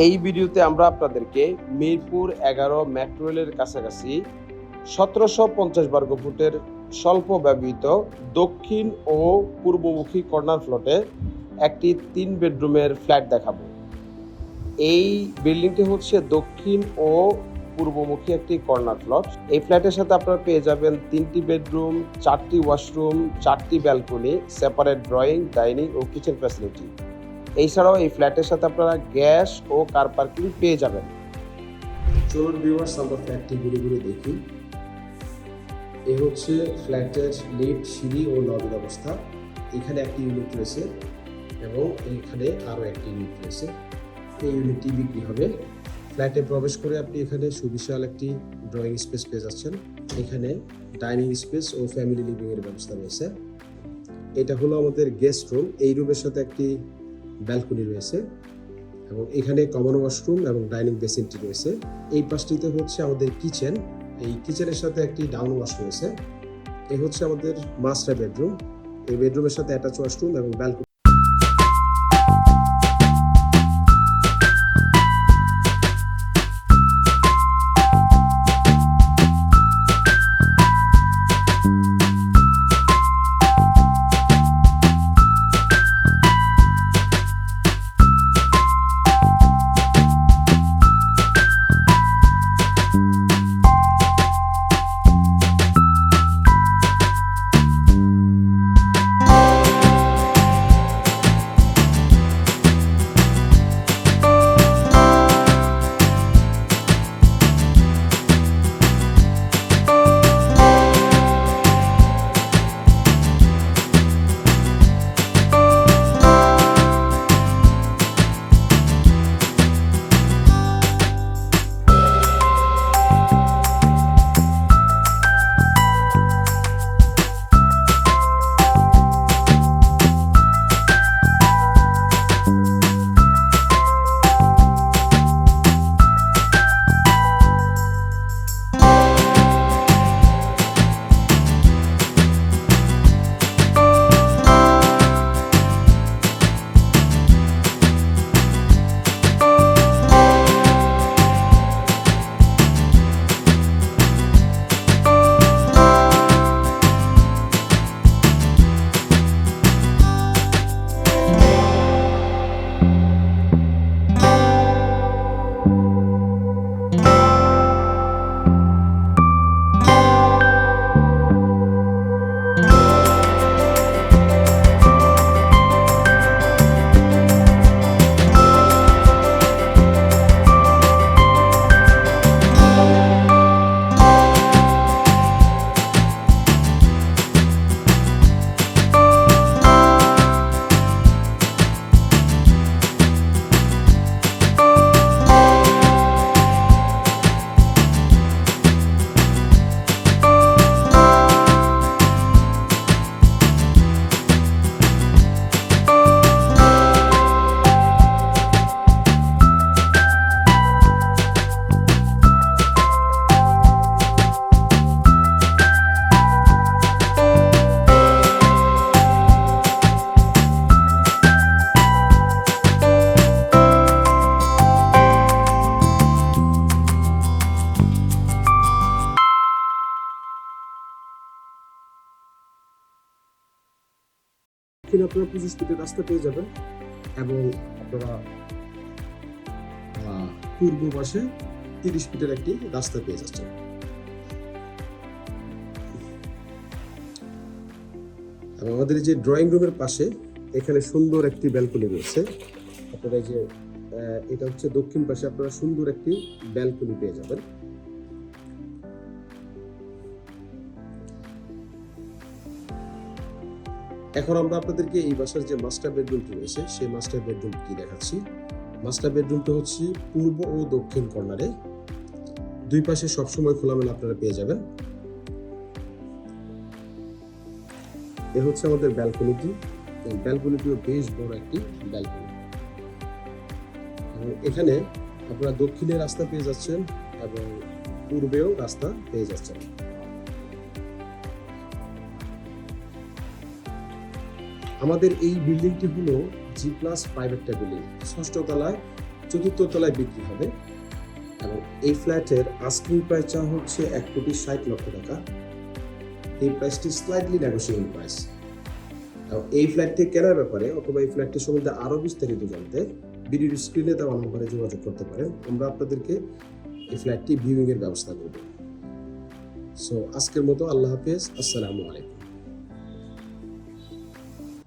এই ভিডিওতে আমরা আপনাদেরকে মিরপুর 11 মেট্রো রেলের কাছাকাছি 1750 বর্গফুটের স্বল্প ব্যবহৃত দক্ষিণ ও পূর্বমুখী কর্নার প্লটে একটি 3 বেডরুমের ফ্ল্যাট দেখাবো। এই বিল্ডিংটি হচ্ছে দক্ষিণ ও পূর্বমুখী একটি কর্নার প্লট। এই ফ্ল্যাটের সাথে আপনারা পেয়ে যাবেন 3টি বেডরুম, 4টি ওয়াশরুম, 4টি ব্যালকনি, সেপারেট ড্রয়িং, ডাইনিং ও কিচেন ফ্যাসিলিটি। এছাড়াও এই ফ্ল্যাটের সাথে আপনারা গ্যাস ও কার পার্কিং পেয়ে যাবেন। চলুন ভিউয়ার্স, আমরা ফ্ল্যাটটি ঘুরে ঘুরে দেখি। এই হচ্ছে ফ্ল্যাটের লিফট, সিঁড়ি ও লবির অবস্থা। এখানে একটি ইউনিট রয়েছে এবং এখানে আরও একটি ইউনিট রয়েছে। এই ইউনিটটি বিক্রি হবে। ফ্ল্যাটে প্রবেশ করে আপনি এখানে সুবিশাল একটি ড্রয়িং স্পেস পেয়ে যাচ্ছেন। এখানে ডাইনিং স্পেস ও ফ্যামিলি লিভিং এর ব্যবস্থা রয়েছে। এটা হলো আমাদের গেস্ট রুম। এই রুমের সাথে একটি ব্যালকনি রয়েছে এবং এখানে কমন ওয়াশরুম এবং ডাইনিং বেসিনটি রয়েছে। এই পাশটিতে হচ্ছে আমাদের কিচেন। এই কিচেনের সাথে একটি ডাউন ওয়াশ রয়েছে। এই হচ্ছে আমাদের মাস্টার বেডরুম। এই বেডরুমের সাথে অ্যাটাচ ওয়াশরুম এবং ব্যালকনি। এখানে আপনারা 25 ফিটের রাস্তা পেয়ে যাবেন এবং আপনারা পূর্ব পাশে 30 ফিটের একটি রাস্তা পেয়ে যাচ্ছেন। এবং আমাদের যে ড্রয়িং রুমের পাশে এখানে সুন্দর একটি ব্যালকনি রয়েছে। আপনারা যে এটা হচ্ছে দক্ষিণ পাশে, আপনারা সুন্দর একটি ব্যালকনি পেয়ে যাবেন। এখন আমরা আপনাদেরকে এই বাসার যে মাস্টার বেডরুমটি রয়েছে সেই মাস্টার বেডরুমটি দেখাচ্ছি। মাস্টার বেডরুমটা হচ্ছে পূর্ব ও দক্ষিণ কর্নারে, দুই পাশে সবসময় খোলামেলা আপনারা পেয়ে যাবেন। এ হচ্ছে আমাদের ব্যালকনিটি। ব্যালকনিটিও বেশ বড় একটি ব্যালকনি। এখানে আপনারা দক্ষিণে রাস্তা পেয়ে যাচ্ছেন এবং পূর্বেও রাস্তা পেয়ে যাচ্ছেন। আমাদের এই বিল্ডিংটি হলো G+5 একটা বিল্ডিং। 6ষ্ঠ তলায় চতুর্থ তলায় বিক্রি হবে এবং এই ফ্ল্যাটের আস্কিং প্রাইস চাওয়া হচ্ছে 1,60,00,000 টাকা। এই প্রাইসটি স্লাইটলি নেগোশিয়েবল প্রাইস। এই ফ্ল্যাটটি কেনার ব্যাপারে অথবা এই ফ্ল্যাটটি সম্বন্ধে আরো বিস্তারিত জানতে ভিডিওর স্ক্রিনে দেওয়া নম্বরে যোগাযোগ করতে পারেন। আমরা আপনাদেরকে এই ফ্ল্যাটটি ভিউইং এর ব্যবস্থা করব। সো আজকের মতো আল্লাহ হাফেজ, আসসালামু আলাইকুম।